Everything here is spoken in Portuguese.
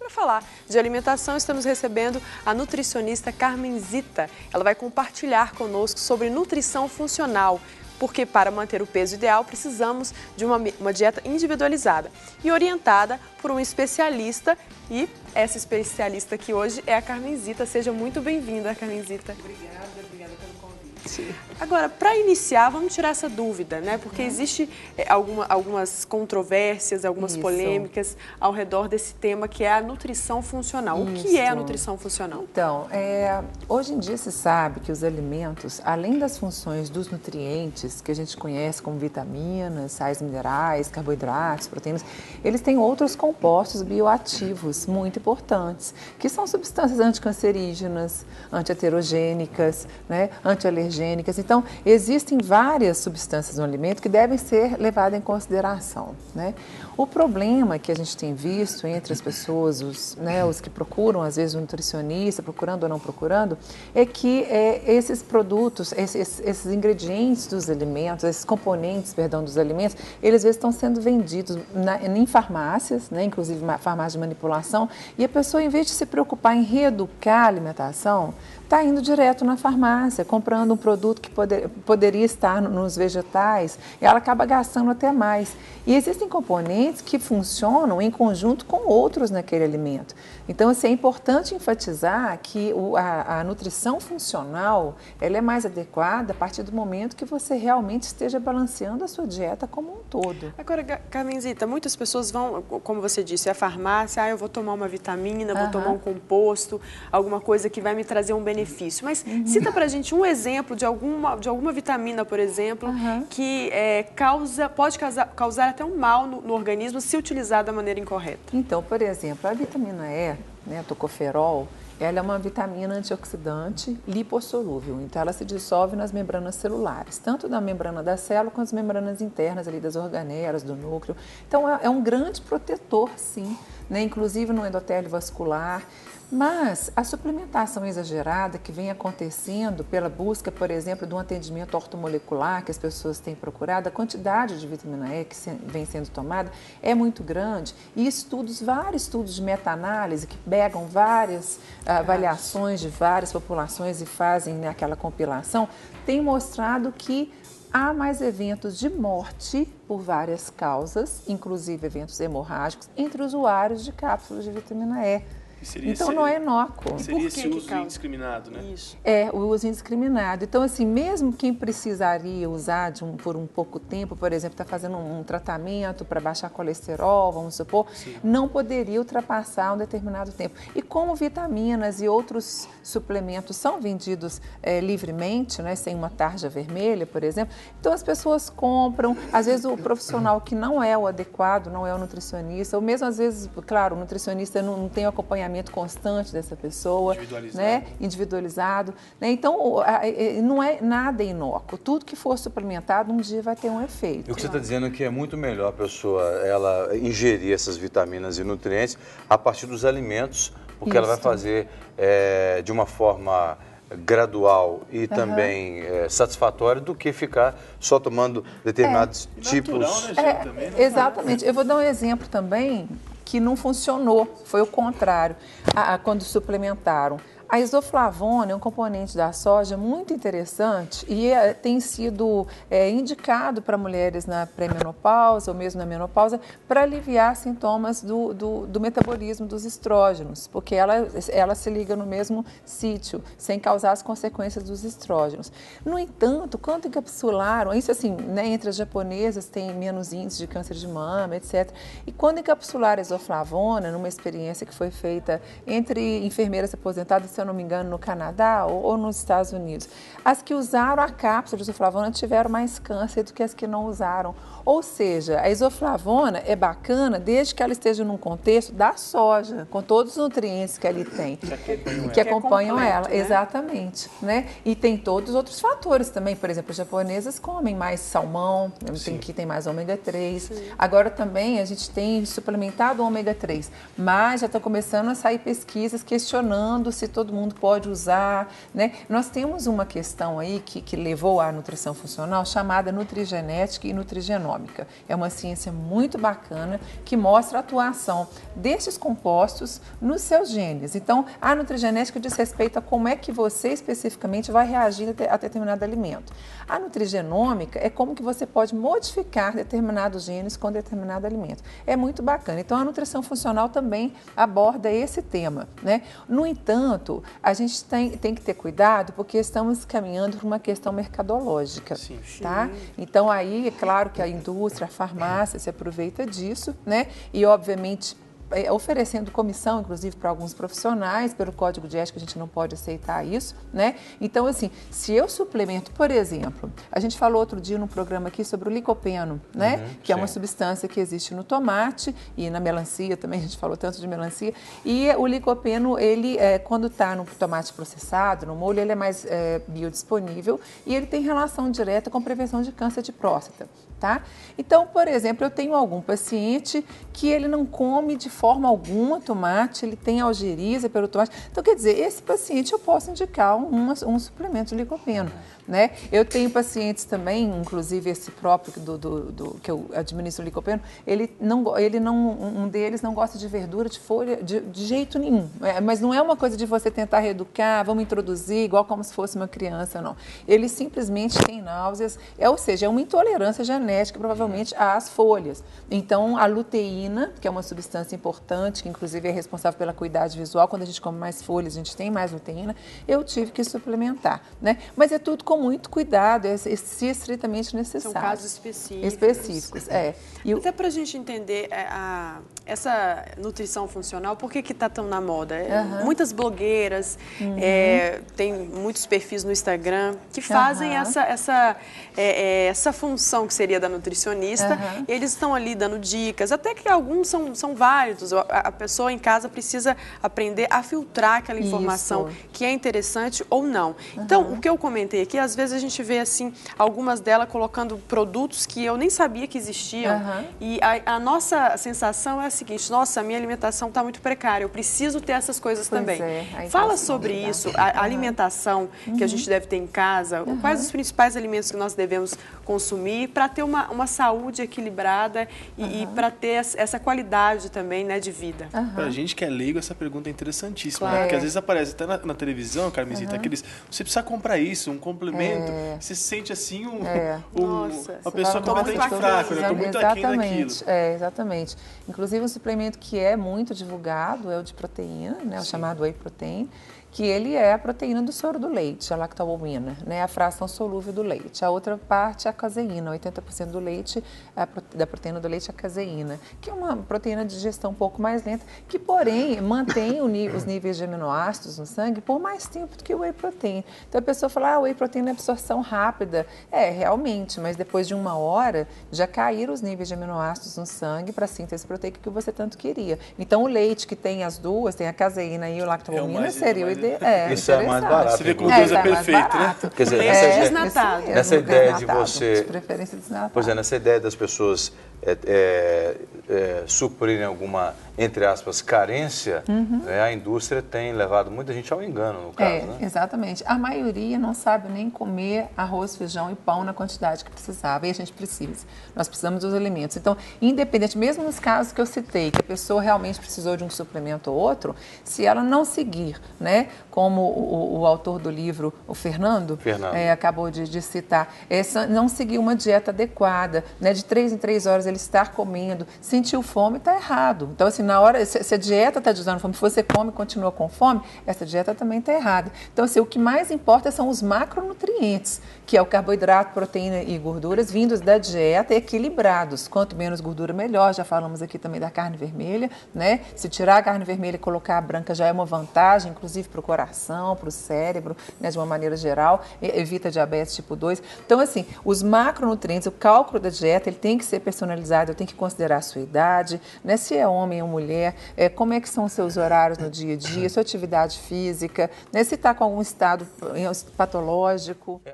para falar de alimentação, estamos recebendo a nutricionista Carmenzita. Ela vai compartilhar conosco sobre nutrição funcional, porque para manter o peso ideal precisamos de uma dieta individualizada e orientada por um especialista. E essa especialista aqui hoje é a Carmenzita. Seja muito bem-vinda, Carmenzita. Obrigada pelo convite. Agora, para iniciar, vamos tirar essa dúvida, né? Porque existe algumas controvérsias, algumas polêmicas ao redor desse tema que é a nutrição funcional. O que é a nutrição funcional? Então, hoje em dia se sabe que os alimentos, além das funções dos nutrientes que a gente conhece como vitaminas, sais minerais, carboidratos, proteínas, eles têm outros compostos bioativos muito importantes, que são substâncias anticancerígenas, antiaterogênicas, né, antialergênicas. Então, existem várias substâncias no alimento que devem ser levadas em consideração, né? O problema que a gente tem visto entre as pessoas, os que procuram, às vezes, um nutricionista, procurando ou não procurando, é que esses produtos, esses ingredientes dos alimentos, esses componentes, perdão, dos alimentos, eles às vezes estão sendo vendidos em farmácias, né, inclusive farmácias de manipulação, e a pessoa, em vez de se preocupar em reeducar a alimentação, está indo direto na farmácia, comprando um produto que poderia estar nos vegetais, e ela acaba gastando até mais. E existem componentes que funcionam em conjunto com outros naquele alimento. Então, assim, é importante enfatizar que a nutrição funcional, ela é mais adequada a partir do momento que você realmente esteja balanceando a sua dieta como um todo. Agora, Carmenzita, muitas pessoas vão, como você disse, à farmácia, eu vou tomar uma vitamina, vou tomar um composto, alguma coisa que vai me trazer um benefício. Mas cita pra gente um exemplo de alguma vitamina, por exemplo, que pode causar até um mal no organismo se utilizar da maneira incorreta. Então, por exemplo, a vitamina E, né, tocoferol, ela é uma vitamina antioxidante lipossolúvel, então ela se dissolve nas membranas celulares, tanto na membrana da célula quanto as membranas internas ali das organelas, do núcleo. Então é um grande protetor, sim, né, inclusive no endotélio vascular. Mas a suplementação exagerada que vem acontecendo pela busca, por exemplo, de um atendimento ortomolecular que as pessoas têm procurado, a quantidade de vitamina E que vem sendo tomada é muito grande e vários estudos de meta-análise que pegam várias avaliações de várias populações e fazem aquela compilação, têm mostrado que há mais eventos de morte por várias causas, inclusive eventos hemorrágicos, entre usuários de cápsulas de vitamina E. Então não é inócuo. Seria esse uso indiscriminado, né? Isso. É, o uso indiscriminado. Então, assim, mesmo quem precisaria usar por um pouco tempo, por exemplo, está fazendo um tratamento para baixar colesterol, vamos supor, não poderia ultrapassar um determinado tempo. E como vitaminas e outros suplementos são vendidos livremente, né, sem uma tarja vermelha, por exemplo, então as pessoas compram, às vezes o profissional que não é o adequado, não é o nutricionista, ou mesmo às vezes, claro, o nutricionista não tem o acompanhamento constante dessa pessoa, individualizado, né? Então, não é nada inócuo. Tudo que for suplementado, um dia vai ter um efeito. E o que você está dizendo é que é muito melhor a pessoa ela ingerir essas vitaminas e nutrientes a partir dos alimentos, porque ela vai fazer de uma forma gradual e também satisfatória do que ficar só tomando determinados tipos. Natural, né, exatamente. Eu vou dar um exemplo também que não funcionou, foi o contrário, quando suplementaram. A isoflavona é um componente da soja muito interessante e tem sido indicado para mulheres na pré-menopausa ou mesmo na menopausa para aliviar sintomas do metabolismo dos estrógenos, porque ela se liga no mesmo sítio, sem causar as consequências dos estrógenos. No entanto, quando encapsularam, isso assim, né, entre as japonesas tem menos índice de câncer de mama, etc. E quando encapsularam a isoflavona, numa experiência que foi feita entre enfermeiras aposentadas, se eu não me engano, no Canadá ou nos Estados Unidos. As que usaram a cápsula de isoflavona tiveram mais câncer do que as que não usaram. Ou seja, a isoflavona é bacana desde que ela esteja num contexto da soja, com todos os nutrientes que ali tem, que acompanham ela. Né? Exatamente. Né? E tem todos os outros fatores também. Por exemplo, os japoneses comem mais salmão, que tem mais ômega 3. Sim. Agora também a gente tem suplementado o ômega 3, mas já está começando a sair pesquisas questionando se todo todo mundo pode usar, né? Nós temos uma questão aí que levou à nutrição funcional chamada nutrigenética e nutrigenômica. É uma ciência muito bacana que mostra a atuação desses compostos nos seus genes. Então, a nutrigenética diz respeito a como é que você especificamente vai reagir a determinado alimento. A nutrigenômica é como que você pode modificar determinados genes com determinado alimento. É muito bacana. Então, a nutrição funcional também aborda esse tema, né? No entanto, a gente tem que ter cuidado porque estamos caminhando para uma questão mercadológica, Sim. tá? Então, aí, é claro que a indústria, a farmácia se aproveita disso, né? E, obviamente, oferecendo comissão, inclusive, para alguns profissionais, pelo Código de Ética a gente não pode aceitar isso, né? Então, assim, se eu suplemento, por exemplo, a gente falou outro dia no programa aqui sobre o licopeno, né? Que é uma substância que existe no tomate e na melancia também, a gente falou tanto de melancia, e o licopeno, ele, quando está no tomate processado, no molho, ele é mais biodisponível e ele tem relação direta com prevenção de câncer de próstata, tá? Então, por exemplo, eu tenho algum paciente que ele não come de forma alguma tomate, ele tem algeriza pelo tomate. Então, quer dizer, esse paciente eu posso indicar um suplemento de licopeno, né? Eu tenho pacientes também, inclusive esse próprio que eu administro o licopeno, um deles não gosta de verdura, de folha, de jeito nenhum. Mas não é uma coisa de você tentar reeducar, vamos introduzir, igual como se fosse uma criança, não. Ele simplesmente tem náuseas, ou seja, é uma intolerância genética, provavelmente, às folhas. Então, a luteína, que é uma substância importante, que inclusive é responsável pela acuidade visual, quando a gente come mais folhas, a gente tem mais luteína, eu tive que suplementar, né? Mas é tudo com muito cuidado, se estritamente necessário. São casos específicos. Específicos, Até para a gente entender essa nutrição funcional, por que está tão na moda? Muitas blogueiras, tem muitos perfis no Instagram que fazem essa função que seria da nutricionista. Eles estão ali dando dicas, até que alguns são válidos. A pessoa em casa precisa aprender a filtrar aquela informação que é interessante ou não. Então, o que eu comentei aqui, às vezes a gente vê assim, algumas delas colocando produtos que eu nem sabia que existiam. E a nossa sensação é a seguinte: nossa, a minha alimentação está muito precária, eu preciso ter essas coisas também. Fala sobre isso, a alimentação que a gente deve ter em casa, quais os principais alimentos que nós devemos consumir para ter uma saúde equilibrada e para ter essa qualidade também, né, de vida. Para a gente que é leigo, essa pergunta é interessantíssima, né? Porque às vezes aparece até na televisão, Carmesita, aqueles, você precisa comprar isso, um complemento, você se sente assim uma pessoa completamente fraca, né? Estou muito aquém daquilo. Exatamente. Inclusive, um suplemento que é muito divulgado é o de proteína, né? O chamado whey protein, que ele é a proteína do soro do leite, a lactoalbumina, né? A fração solúvel do leite. A outra parte é a caseína, 80% do leite, da proteína do leite é a caseína, que é uma proteína de digestão um pouco mais lenta, que porém mantém os níveis de aminoácidos no sangue por mais tempo do que o whey protein. Então a pessoa fala, o whey protein é absorção rápida. Realmente, mas depois de 1 hora já caíram os níveis de aminoácidos no sangue para a síntese proteica que você tanto queria. Então o leite que tem as duas, tem a caseína e o lactoalbumina, seria o isso é mais barato. Você vê como coisa perfeita, né? Quer dizer, nessa ideia de você... De preferência desnatado. Pois é, nessa ideia das pessoas suprirem alguma, entre aspas, carência, a indústria tem levado muita gente ao engano, no caso, né? Exatamente. A maioria não sabe nem comer arroz, feijão e pão na quantidade que precisava, e a gente precisa. Nós precisamos dos alimentos. Então, independente, mesmo nos casos que eu citei, que a pessoa realmente precisou de um suplemento ou outro, se ela não seguir, né, como o autor do livro, o Fernando. Acabou de citar, não seguir uma dieta adequada, né, de 3 em 3 horas ele estar comendo, sentiu fome, está errado. Então, assim, na hora, se a dieta está te dando fome, se você come e continua com fome, essa dieta também está errada. Então, assim, o que mais importa são os macronutrientes, que é o carboidrato, proteína e gorduras vindos da dieta equilibrados. Quanto menos gordura, melhor. Já falamos aqui também da carne vermelha, né? Se tirar a carne vermelha e colocar a branca já é uma vantagem, inclusive para o coração, para o cérebro, né, de uma maneira geral, evita diabetes tipo 2. Então, assim, os macronutrientes, o cálculo da dieta, ele tem que ser personalizado, eu tenho que considerar a sua idade, né, se é homem ou mulher, como é que são os seus horários no dia a dia, sua atividade física, né, se está com algum estado patológico.